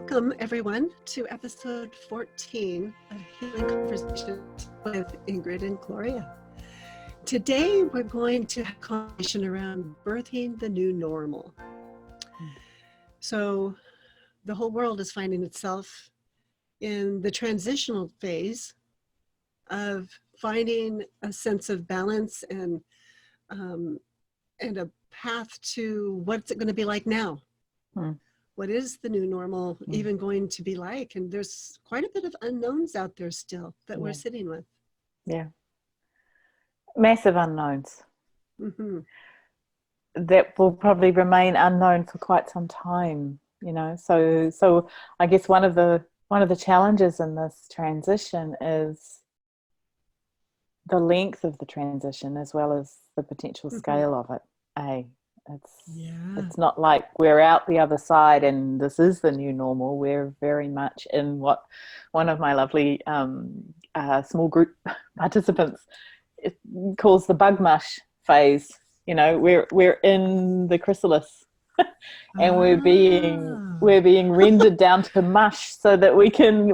Welcome, everyone, to episode 14 of Healing Conversations with Ingrid and Gloria. Today, we're going to have a conversation around birthing the new normal. So, the whole world is finding itself in the transitional phase of finding a sense of balance and a path to what's it going to be like now. What is the new normal even going to be like? And there's quite a bit of unknowns out there still that we're sitting with. Yeah. Massive unknowns. Mm-hmm. That will probably remain unknown for quite some time, you know. So I guess one of the challenges in this transition is the length of the transition as well as the potential scale of it. It's not like we're out the other side and this is the new normal. We're very much in what one of my lovely small group participants calls the bug mush phase. You know, we're in the chrysalis and we're being rendered down to mush so that we can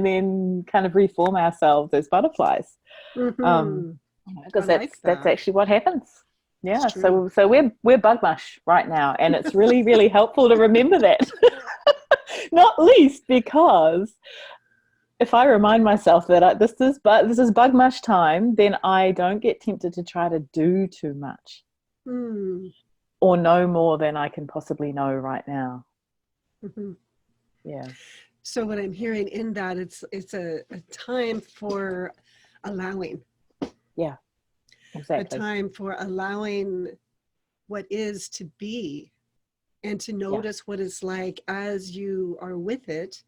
then kind of reform ourselves as butterflies. Because that's actually what happens. Yeah, so we're bug mush right now, and it's really, really helpful to remember that. Not least because if I remind myself that this is bug mush time, then I don't get tempted to try to do too much or know more than I can possibly know right now. Yeah. So what I'm hearing in that, it's a time for allowing. Yeah. Exactly. A time for allowing what is to be and to notice what it's like as you are with it.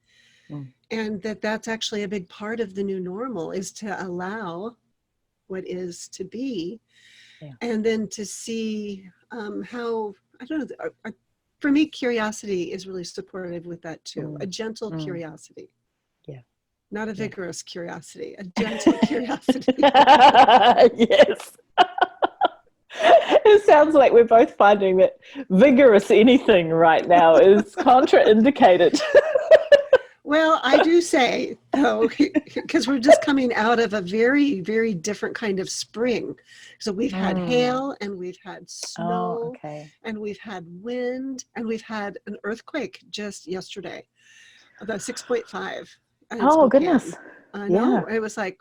And that's actually a big part of the new normal, is to allow what is to be. And then to see how, I don't know, for me, curiosity is really supportive with that too. A gentle curiosity. Not a vigorous curiosity, a gentle curiosity. Yes. It sounds like we're both finding that vigorous anything right now is contraindicated. Well, I do say, though, because we're just coming out of a very, very different kind of spring. So we've had hail, and we've had snow, and we've had wind, and we've had an earthquake just yesterday, about 6.5. Oh, goodness. I know. It was like,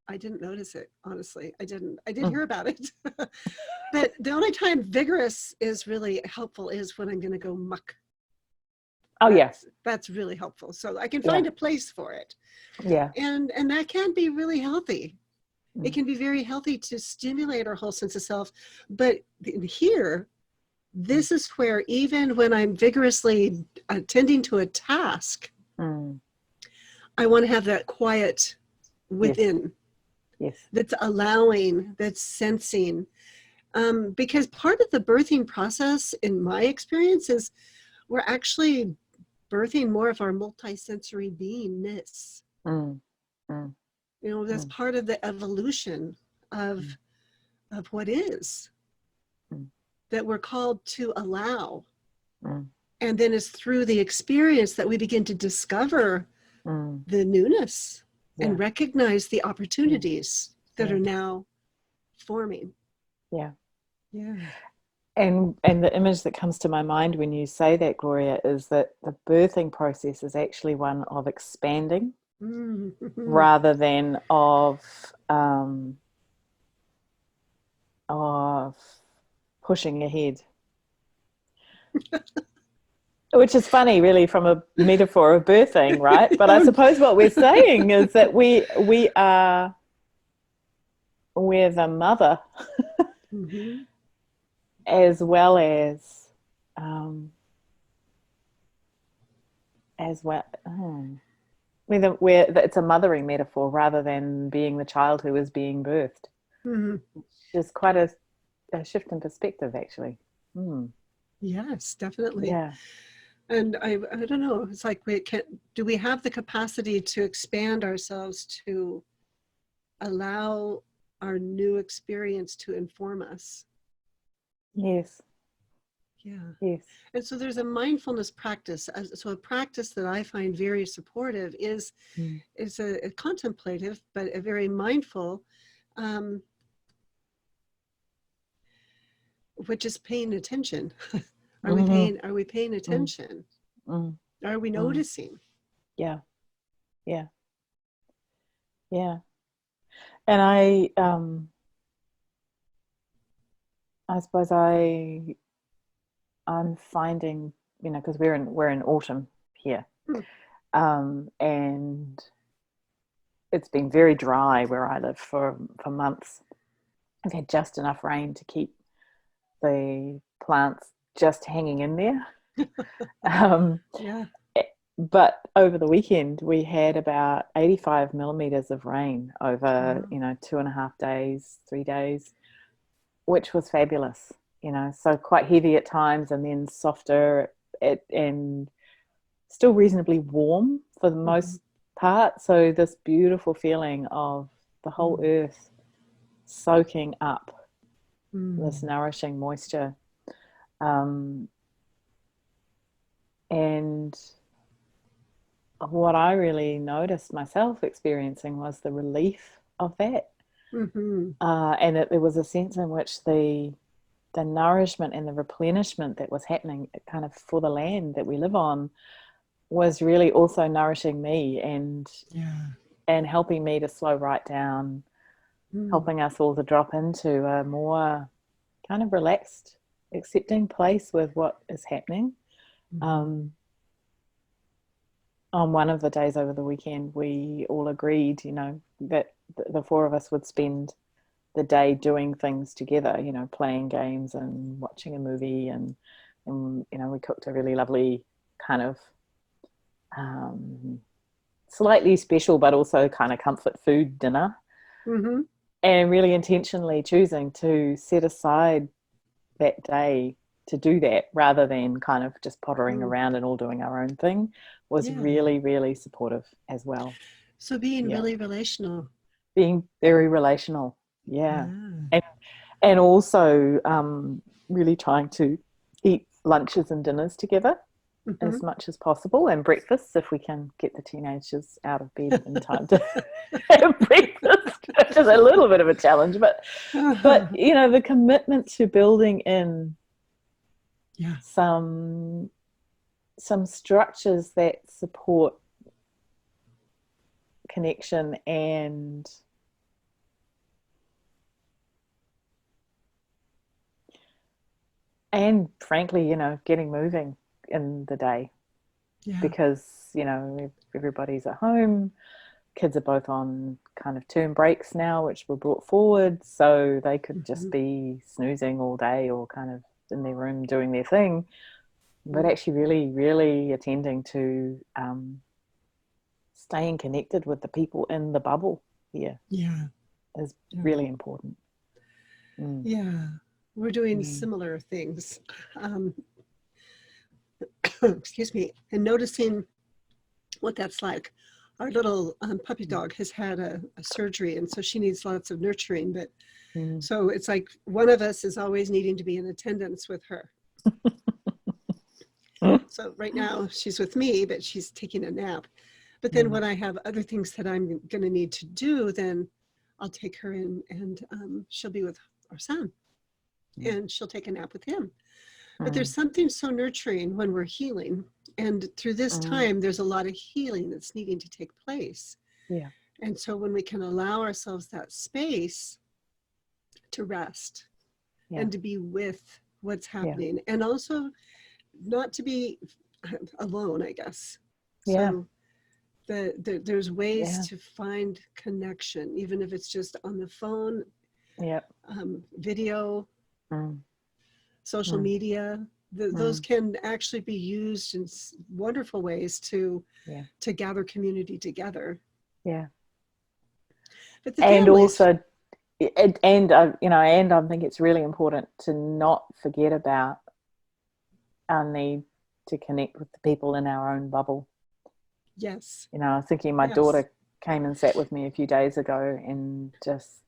I didn't notice it, honestly. I did hear about it. But the only time vigorous is really helpful is when I'm going to go muck. That's really helpful. So I can find a place for it. Yeah. And that can be really healthy. It can be very healthy to stimulate our whole sense of self. But here, this is where even when I'm vigorously attending to a task, I want to have that quiet within. Yes. That's allowing, that's sensing. Because part of the birthing process, in my experience, is we're actually birthing more of our multisensory beingness. You know, that's part of the evolution of what is, that we're called to allow. And then it's through the experience that we begin to discover the newness and recognize the opportunities that are now forming. Yeah. And the image that comes to my mind when you say that, Gloria, is that the birthing process is actually one of expanding rather than of pushing ahead. Which is funny, really, from a metaphor of birthing, right? But I suppose what we're saying is that we're the mother, as well as it's a mothering metaphor rather than being the child who is being birthed. Which is quite a shift in perspective, actually. Yes, definitely. Yeah. And I don't know, it's like, do we have the capacity to expand ourselves to allow our new experience to inform us? Yes. Yeah. Yes. And so there's a mindfulness practice. So a practice that I find very supportive Mm. is a contemplative, but a very mindful, um, which is paying attention. Mm-hmm. Are we paying Mm. attention? Mm. Are we Mm. noticing? Yeah. Yeah. Yeah. And I suppose I'm finding, because we're in autumn here, Hmm. and it's been very dry where I live for months. I've had just enough rain to keep the plants just hanging in there. Um, Yeah. but over the weekend, we had about 85 millimeters of rain over, Wow. 2.5 days, 3 days, which was fabulous. So quite heavy at times and then softer and still reasonably warm for the Mm-hmm. most part. So this beautiful feeling of the whole Mm. earth soaking up this Mm. nourishing moisture. Um, and what I really noticed myself experiencing was the relief of that. Mm-hmm. And there was a sense in which the nourishment and the replenishment that was happening kind of for the land that we live on was really also nourishing me Yeah. and helping me to slow right down, Mm. helping us all to drop into a more kind of relaxed, accepting place with what is happening. Mm-hmm. Um, on one of the days over the weekend, we all agreed, that the four of us would spend the day doing things together, playing games and watching a movie, and we cooked a really lovely kind of um, slightly special but also kind of comfort food dinner, Mm-hmm. and really intentionally choosing to set aside that day to do that rather than kind of just pottering Mm. around and all doing our own thing was Yeah. really, really supportive as well. So being Yeah. really relational. Being very relational. Yeah. Yeah. And also really trying to eat lunches and dinners together Mm-hmm. as much as possible, and breakfasts if we can get the teenagers out of bed in time to have breakfast, which is a little bit of a challenge, but Uh-huh. the commitment to building in Yeah. some structures that support connection and frankly, getting moving in the day, Yeah. because everybody's at home. Kids are both on kind of term breaks now, which were brought forward, so they could Mm-hmm. just be snoozing all day or kind of in their room doing their thing, but actually really, really attending to staying connected with the people in the bubble here Yeah. is Yeah. really important. Mm. Yeah. We're doing Mm. similar things. Um, excuse me. And noticing what that's like. Our little puppy Mm. dog has had a surgery, and so she needs lots of nurturing. But Mm. so it's like one of us is always needing to be in attendance with her. So right now she's with me, but she's taking a nap. But then Mm. when I have other things that I'm going to need to do, then I'll take her in and she'll be with our son Mm. and she'll take a nap with him. But there's Mm. something so nurturing when we're healing. And through this Mm. time, there's a lot of healing that's needing to take place. Yeah. And so when we can allow ourselves that space to rest Yeah. and to be with what's Yeah. happening, and also not to be alone, I guess. Yeah. So there's ways Yeah. to find connection, even if it's just on the phone, Yeah. video, Mm. social Mm. media. Those Mm. can actually be used in wonderful ways Yeah. to gather community together. Yeah. But the And families, also, and I think it's really important to not forget about our need to connect with the people in our own bubble. yes, I was thinking my yes, daughter came and sat with me a few days ago and just,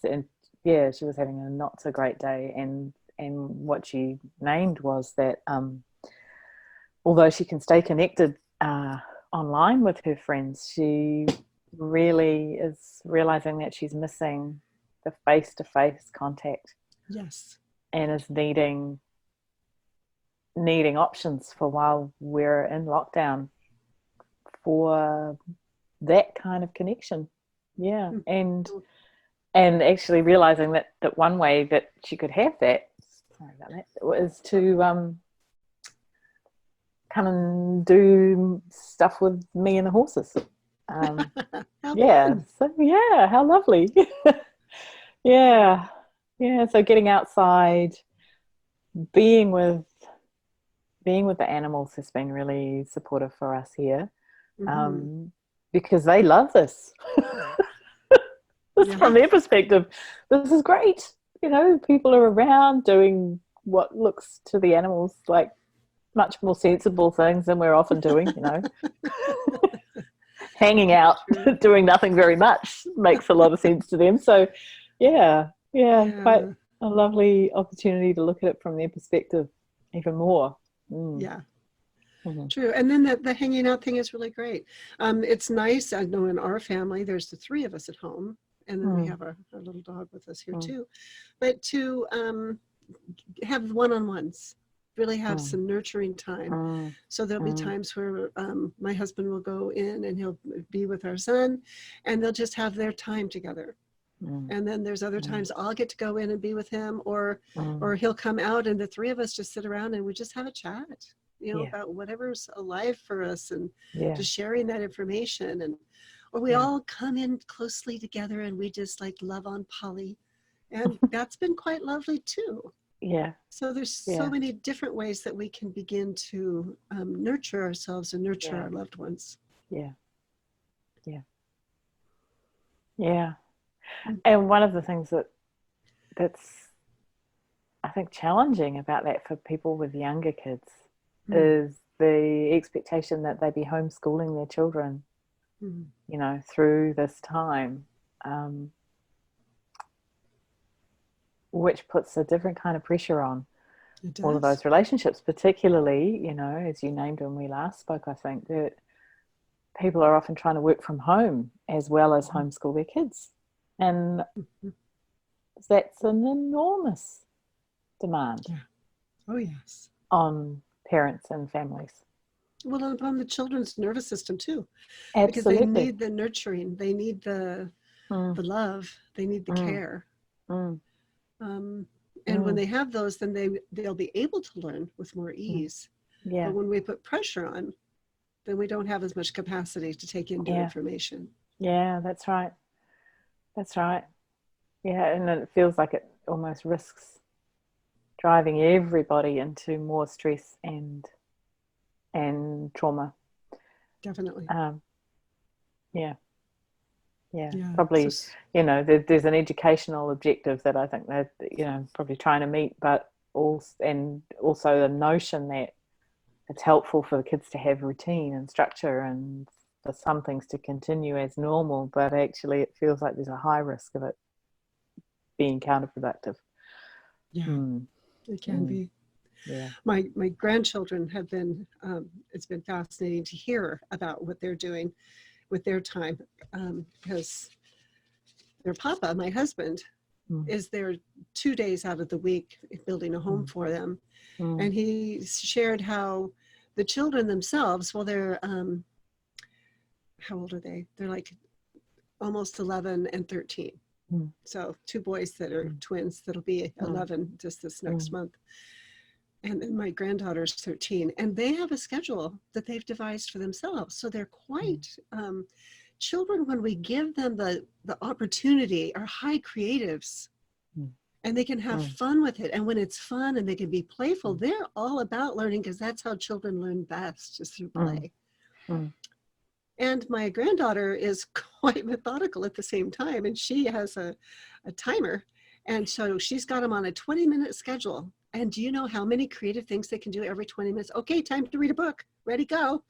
and yeah, she was having a not so great day, and what she named was that although she can stay connected online with her friends, she really is realizing that she's missing the face-to-face contact. Yes. And is needing options for while we're in lockdown for that kind of connection. Yeah. And actually realizing that one way that she could have that, sorry about that, was to come and do stuff with me and the horses. Yeah. Fun. So yeah, how lovely. Yeah. So getting outside, being with the animals has been really supportive for us here, because they love this. From their perspective, this is great. People are around doing what looks to the animals like much more sensible things than we're often doing. Hanging out, doing nothing very much makes a lot of sense to them. So yeah, quite a lovely opportunity to look at it from their perspective even more. Yeah. True. And then the hanging out thing is really great. It's nice. I know in our family, there's the three of us at home, and then we have our little dog with us here too. But to have one-on-ones, really have some nurturing time. So there'll be times where my husband will go in and he'll be with our son, and they'll just have their time together. And then there's other times I'll get to go in and be with him, or he'll come out and the three of us just sit around and we just have a chat, about whatever's alive for us, and just sharing that information. And or we all come in closely together and we just like love on Polly, and that's been quite lovely too. So there's so many different ways that we can begin to nurture ourselves and nurture our loved ones. And one of the things that's I think challenging about that for people with younger kids is the expectation that they be homeschooling their children, through this time, which puts a different kind of pressure on all of those relationships, particularly, as you named when we last spoke, I think that people are often trying to work from home as well as homeschool their kids. And that's an enormous demand. Oh, yes. On parents and families. Well, upon the children's nervous system too. Absolutely. Because they need the nurturing, they need the love, they need the care. And when they have those, then they'll be able to learn with more ease. But when we put pressure on, then we don't have as much capacity to take in new information. Yeah, that's right. Yeah, and it feels like it almost risks driving everybody into more stress and trauma. Definitely. Probably, there's an educational objective that I think that, probably trying to meet, but also the notion that it's helpful for the kids to have routine and structure and for some things to continue as normal, but actually it feels like there's a high risk of it being counterproductive. It can be. My grandchildren have been, it's been fascinating to hear about what they're doing with their time, because their papa, my husband, is there 2 days out of the week building a home for them. And he shared how the children themselves, well, they're, how old are they? They're like almost 11 and 13. So 2 boys that are twins that'll be 11 just this next month. And then my granddaughter's 13, and they have a schedule that they've devised for themselves. So they're quite, children, when we give them the opportunity, are high creatives, and they can have fun with it. And when it's fun and they can be playful, they're all about learning, because that's how children learn best, is through play. And my granddaughter is quite methodical at the same time, and she has a timer. And so she's got them on a 20-minute schedule. And do you know how many creative things they can do every 20 minutes? Okay, time to read a book. Ready, go.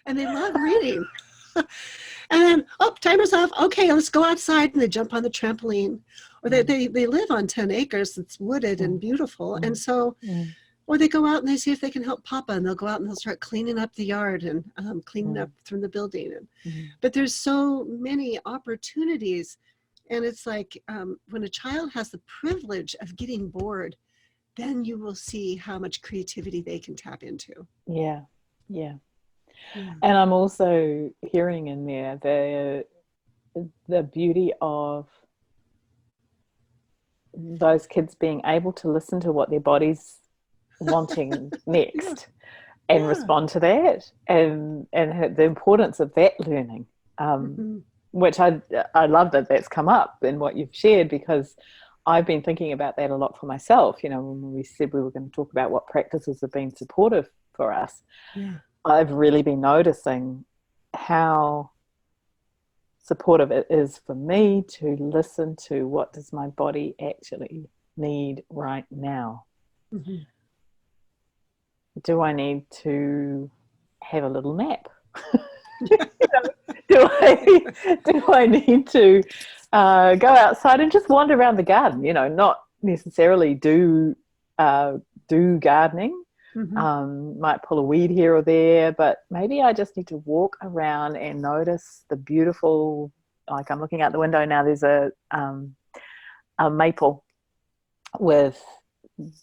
And they love reading. And then, timer's off. Okay, let's go outside. And they jump on the trampoline. or they live on 10 acres that's wooded and beautiful. And so, or they go out and they see if they can help Papa, and they'll go out and they'll start cleaning up the yard and cleaning up from the building. But there's so many opportunities. And it's like when a child has the privilege of getting bored, then you will see how much creativity they can tap into. Yeah. And I'm also hearing in there the beauty of those kids being able to listen to what their body's wanting next and respond to that, and the importance of that learning, which I love that that's come up in what you've shared, because I've been thinking about that a lot for myself. You know, when we said we were going to talk about what practices have been supportive for us, I've really been noticing how supportive it is for me to listen to what does my body actually need right now. Do I need to have a little nap? do I need to go outside and just wander around the garden? You know, not necessarily do gardening. Might pull a weed here or there, but maybe I just need to walk around and notice the beautiful, like I'm looking out the window now, there's a maple with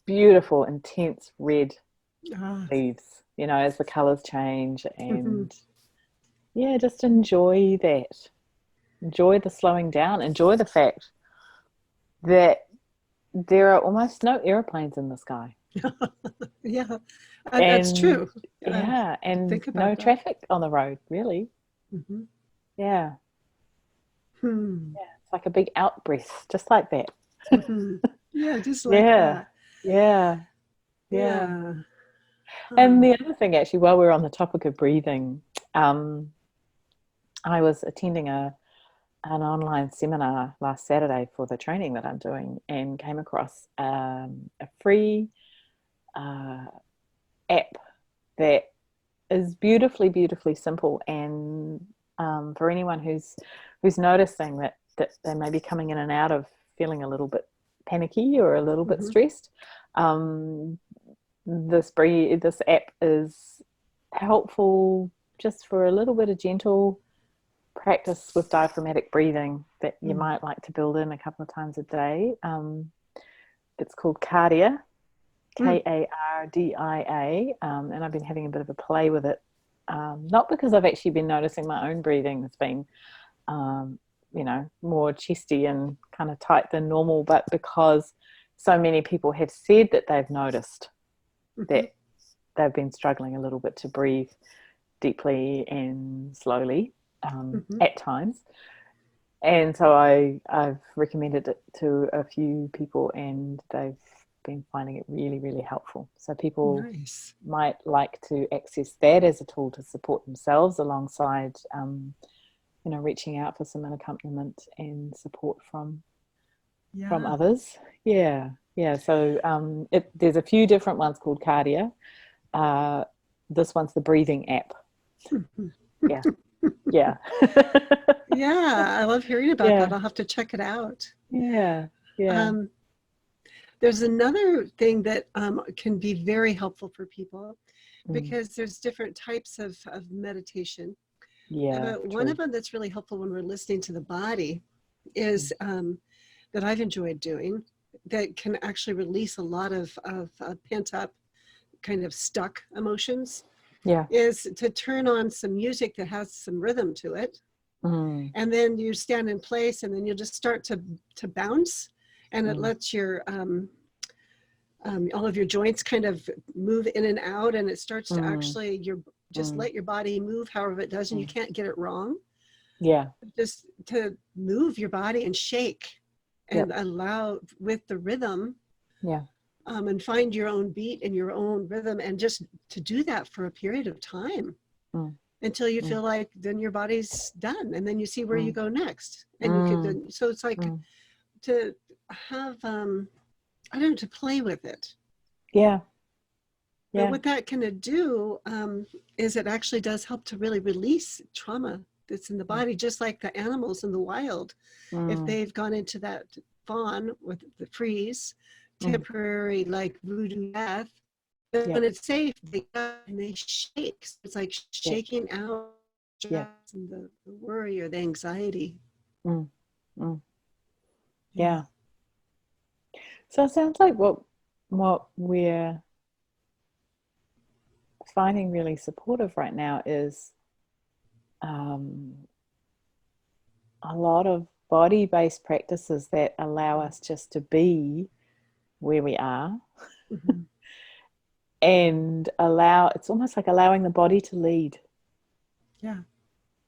beautiful intense red leaves, you know, as the colors change, and just enjoy that, enjoy the slowing down, enjoy the fact that there are almost no airplanes in the sky. That's true. And no traffic on the road, really. Yeah, it's like a big out breath, just like that. Just like that. And the other thing, actually, while we're on the topic of breathing, I was attending an online seminar last Saturday for the training that I'm doing, and came across a free app that is beautifully simple, and for anyone who's noticing that they may be coming in and out of feeling a little bit panicky or a little bit stressed, this app is helpful just for a little bit of gentle practice with diaphragmatic breathing that you might like to build in a couple of times a day. It's called Cardia, Kardia, and I've been having a bit of a play with it, not because I've actually been noticing my own breathing has been more chesty and kind of tight than normal, but because so many people have said that they've noticed that they've been struggling a little bit to breathe deeply and slowly at times. And so I've recommended it to a few people, and they've been finding it really helpful. So people might like to access that as a tool to support themselves alongside reaching out for some accompaniment and support from others. So there's a few different ones called Cardia. This one's the breathing app. I love hearing about that. I'll have to check it out. There's another thing that can be very helpful for people, because there's different types of meditation. One of them that's really helpful when we're listening to the body is that I've enjoyed doing, that can actually release a lot of pent up, kind of stuck emotions, is to turn on some music that has some rhythm to it. And then you stand in place, and then you just start to bounce, and it lets your all of your joints kind of move in and out, and it starts to actually just let your body move however it does, and you can't get it wrong. Just to move your body and shake and allow with the rhythm, and find your own beat and your own rhythm, and just to do that for a period of time until you feel like then your body's done, and then you see where you go next. And you can so it's like to have to play with it. But what that can do is it actually does help to really release trauma that's in the body, just like the animals in the wild. If they've gone into that fawn with the freeze, Mm. temporary like voodoo death. But Yeah. when it's safe, they go and they shake. So it's like Yeah. shaking out Yeah. stress and the worry or the anxiety. Mm. Mm. Yeah. Yeah. So it sounds like what we're finding really supportive right now is um, a lot of body-based practices that allow us just to be where we are Mm-hmm. and it's almost like allowing the body to lead Yeah.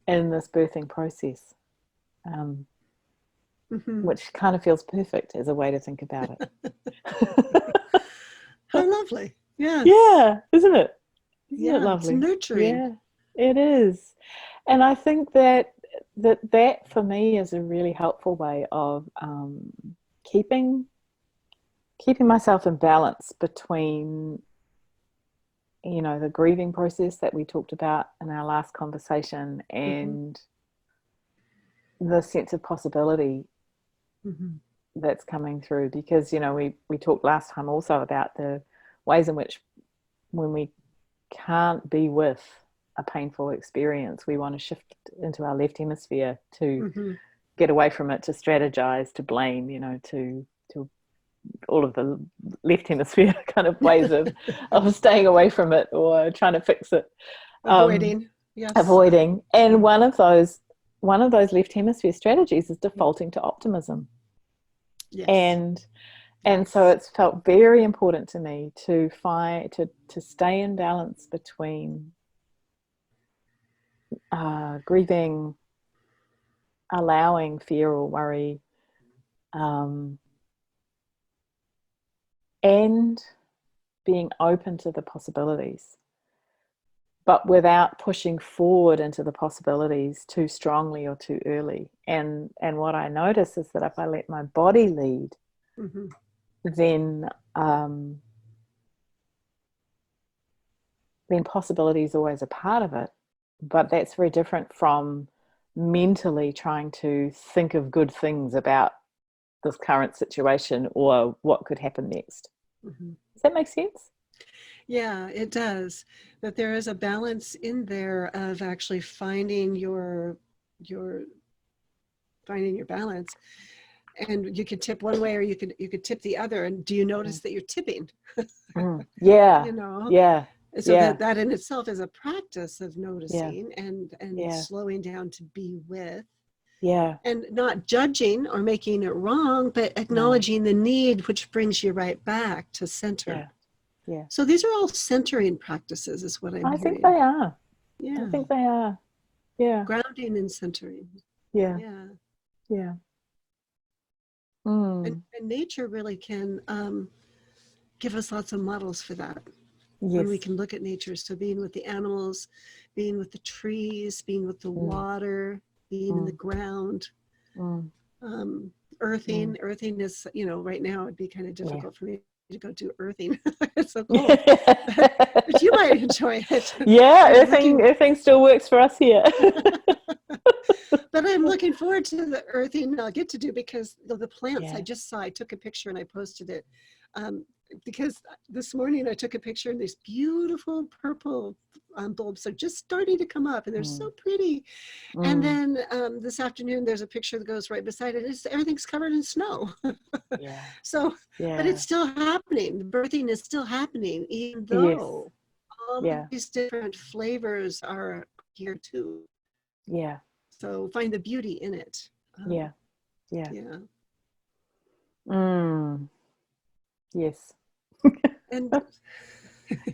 in this birthing process, Mm-hmm. which kind of feels perfect as a way to think about it. How lovely. Yes. Yeah, isn't it? Isn't it Yeah. It's lovely? nurturing. Yeah, it is. And I think that for me is a really helpful way of keeping myself in balance between, the grieving process that we talked about in our last conversation Mm-hmm. and the sense of possibility Mm-hmm. that's coming through. Because, we talked last time also about the ways in which when we can't be with a painful experience, we want to shift into our left hemisphere to Mm-hmm. get away from it, to strategize, to blame, to all of the left hemisphere kind of ways of staying away from it or trying to fix it, Avoiding. Yes. avoiding. And Mm-hmm. one of those left hemisphere strategies is defaulting to optimism. Yes. And so Yes. it's felt very important to me to stay in balance between grieving, allowing fear or worry, um, and being open to the possibilities, but without pushing forward into the possibilities too strongly or too early. And what I notice is that if I let my body lead, Mm-hmm. then um, then possibility is always a part of it. But that's very different from mentally trying to think of good things about this current situation or what could happen next. Mm-hmm. Does that make sense? Yeah, it does. That there is a balance in there of actually your finding your balance. And you could tip one way or you could tip the other. And do you Mm. notice that you're tipping? Yeah, You know? yeah, So yeah, that in itself is a practice of yeah, noticing and yeah, slowing down to be with yeah. and not judging or making it wrong, but No, acknowledging the need, which brings you right back to yeah, center. yeah. So these are all centering practices, is what I'm I think hearing. they are. I Yeah. think they are. Yeah, Grounding and centering. yeah, Yeah. yeah. And, Mm. and nature really can give us lots of models for that when we Yes. can look at nature. So being with the animals, being with the trees, being with the Mm, water, being in the mm, ground, mm, um, mm. earthing is, right now it'd be kind of Yeah. difficult for me to go do earthing. It's so cold, but you might enjoy it. Yeah, I'm looking earthing still works for us here. but I'm looking forward to the earthing I'll get to do because the plants I Yeah. just saw, I took a picture and I posted it. Um, because this morning I took a picture and these beautiful purple bulbs are just starting to come up and they're so Mm, pretty. And mm. then this afternoon there's a picture that goes right beside it. Everything's covered in snow. Yeah. So, but it's Yeah. still happening. The birthing is still happening, even Yes. though all of Yeah. these different flavors are here too. Yeah. So find the beauty in it. Yeah. Yeah. Yeah. Mm. Yes. And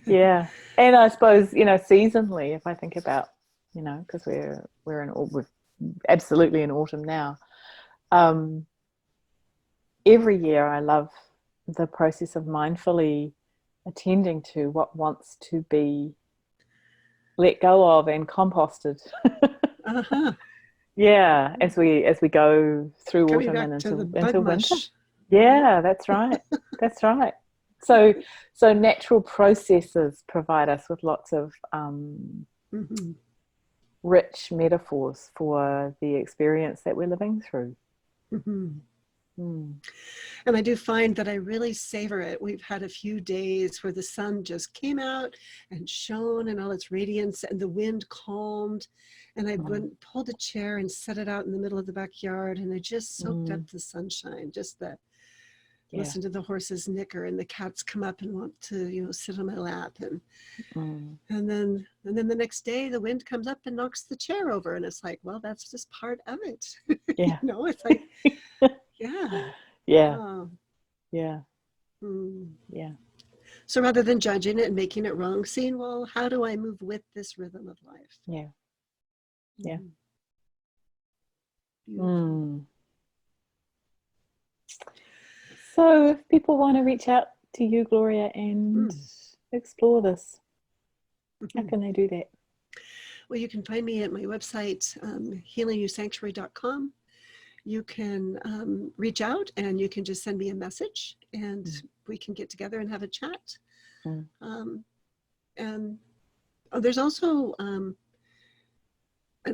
Yeah. And I suppose, seasonally, if I think about, because we're absolutely in autumn now. Um, every year I love the process of mindfully attending to what wants to be let go of and composted. uh-huh. Yeah, as we go through Coming autumn and back to the into bug winter. mush. Yeah. Yeah, that's right. That's right. So natural processes provide us with lots of Mm-hmm. rich metaphors for the experience that we're living through. Mm-hmm. Mm. And I do find that I really savor it. We've had a few days where the sun just came out and shone in all its radiance, and the wind calmed. And I went, pulled a chair and set it out in the middle of the backyard, and I just soaked up the sunshine, just the listen to the horses nicker, and the cats come up and want to, you know, sit on my lap. And then the next day the wind comes up and knocks the chair over, and it's like, well, that's just part of it. Yeah. You know, it's like, yeah. Yeah. Oh. Yeah. Mm. Yeah. So rather than judging it and making it wrong, seeing, well, how do I move with this rhythm of life? Yeah. Yeah. Beautiful. Mm. So if people want to reach out to you, Gloria, and explore this, how can they do that? Well, you can find me at my website, healingyoursanctuary.com. You can reach out and you can just send me a message, and we can get together and have a chat. And there's also an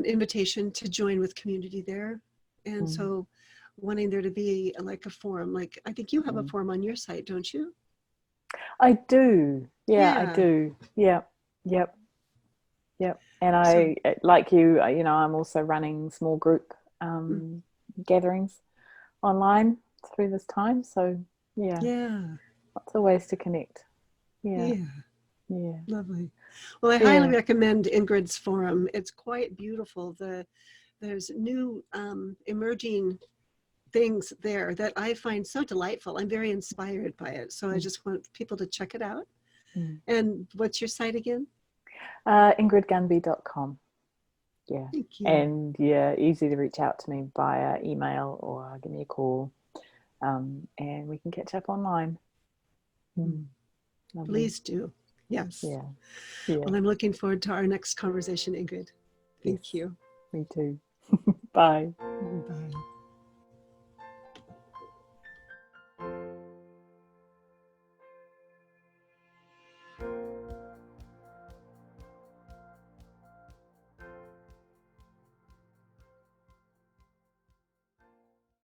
invitation to join with community there. And so wanting there to be like a forum, like I think you have a forum on your site, don't you? I do. Yeah, I do. Yeah. Yep. Yep. And I, like you know, I'm also running small group gatherings online through this time. So yeah. Lots of ways to connect. Yeah. Lovely. Well, I highly recommend Ingrid's forum. It's quite beautiful. There's new emerging things there that I find so delightful. I'm very inspired by it. So I just want people to check it out. And what's your site again? IngridGunby.com. Yeah. Thank you. And easy to reach out to me via email or give me a call, and we can catch up online. Please do. Yes. Yeah. Well, I'm looking forward to our next conversation, Ingrid. Thank you. Me too. Bye.